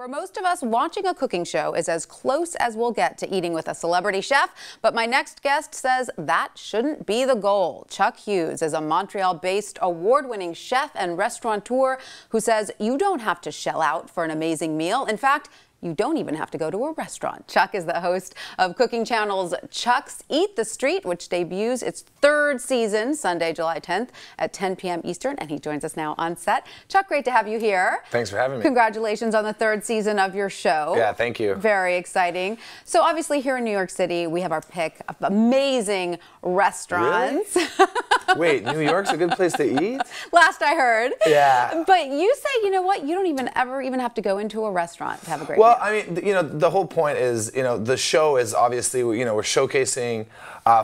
For most of us, watching a cooking show is as close as we'll get to eating with a celebrity chef, but my next guest says that shouldn't be the goal. Chuck Hughes is a Montreal-based award-winning chef and restaurateur who says you don't have to shell out for an amazing meal. In fact, you don't even have to go to a restaurant. Chuck is the host of Cooking Channel's Chuck's Eat the Street, which debuts its third season Sunday, July 10th at 10 p.m. Eastern, and he joins us now on set. Chuck, great to have you here. Thanks for having me. Congratulations on the third season of your show. Yeah, thank you. Very exciting. So obviously here in New York City, we have our pick of amazing restaurants. Really? Wait, New York's a good place to eat? Last I heard. Yeah. But you say, you know what, you don't even ever have to go into a restaurant to have a great meal. Well, I mean, you know, the whole point is, you know, the show is obviously, you know, we're showcasing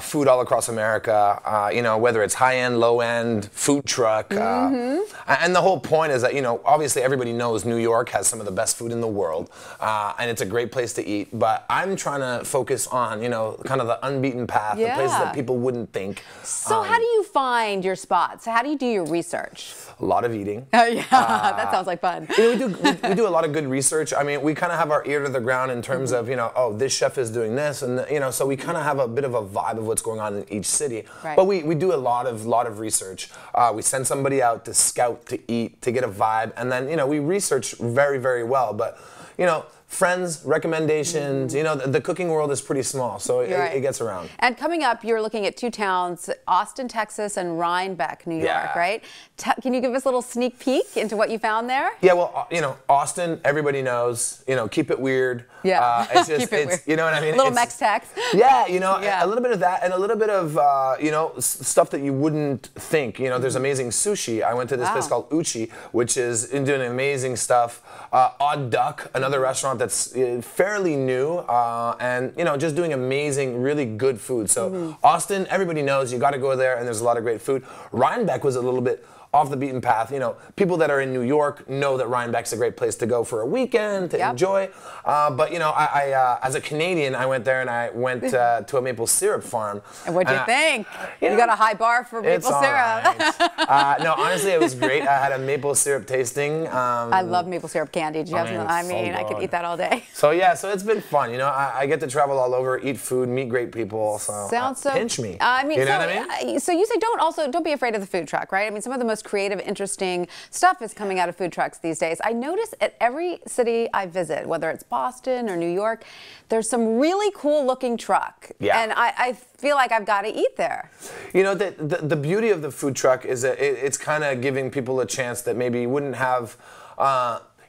food all across America, you know, whether it's high-end, low-end, food truck. And the whole point is that, you know, obviously everybody knows New York has some of the best food in the world, and it's a great place to eat. But I'm trying to focus on, you know, kind of the unbeaten path, the places that people wouldn't think. So how do you find your spots? How do you do your research? A lot of eating. Oh, yeah, that sounds like fun. You know, we do a lot of good research. I mean, we kind of have our ear to the ground in terms of, you know, oh, this chef is doing this, and you know, so we kind of have a bit of a vibe of what's going on in each city. Right. But we do a lot of research. We send somebody out to scout, to eat, to get a vibe, and then, you know, we research very, very well. But, you know, friends, recommendations, you know, the cooking world is pretty small, so it gets around. And coming up, you're looking at two towns, Austin, Texas, and Rhinebeck, New York, right? Can you give us a little sneak peek into what you found there? Yeah, well, you know, Austin, everybody knows, you know, keep it weird. Yeah, it's just, weird. You know what I mean? A little Mex-Tex. Yeah, you know, a little bit of that, and a little bit of, you know, stuff that you wouldn't think. You know, there's amazing sushi. I went to this place called Uchi, which is doing amazing stuff. Odd Duck, another restaurant that's fairly new, and, you know, just doing amazing, really good food. So Austin, everybody knows, you got to go there, and there's a lot of great food. Rhinebeck was a little bit off the beaten path. You know, people that are in New York know that Rhinebeck's a great place to go for a weekend, to enjoy. But, you know, I as a Canadian, I went there and I went to a maple syrup farm. And what'd you think? You got a high bar for maple syrup. Right. No, honestly, it was great. I had a maple syrup tasting. I love maple syrup candy. Did you have some? I mean, I could eat that all day. So, yeah, so it's been fun. You know, I get to travel all over, eat food, meet great people. So, sounds so. Pinch me. I mean, you know what I mean? So you say don't be afraid of the food truck, right? I mean, some of the most creative, interesting stuff is coming out of food trucks these days. I notice at every city I visit, whether it's Boston or New York, there's some really cool looking truck. Yeah. And I feel like I've got to eat there. You know, the beauty of the food truck is that it's kind of giving people a chance that maybe wouldn't have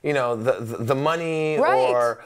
you know, the money, or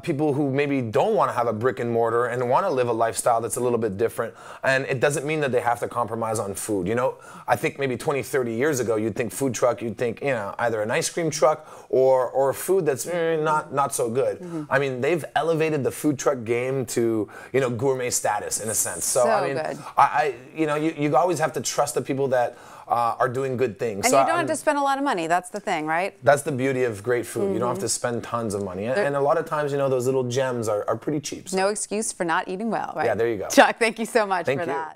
people who maybe don't want to have a brick and mortar and want to live a lifestyle that's a little bit different. And it doesn't mean that they have to compromise on food. You know, I think maybe 20, 30 years ago, you'd think food truck, you'd think, you know, either an ice cream truck or food that's not so good. I mean, they've elevated the food truck game to, you know, gourmet status in a sense. So I mean, good. You know, you always have to trust the people that are doing good things. And so you don't have to spend a lot of money. That's the thing, right? That's the beauty of great food. You don't have to spend tons of money. And a lot of times, you know, those little gems are pretty cheap. So. No excuse for not eating well, right? Yeah, there you go. Chuck, thank you so much for that.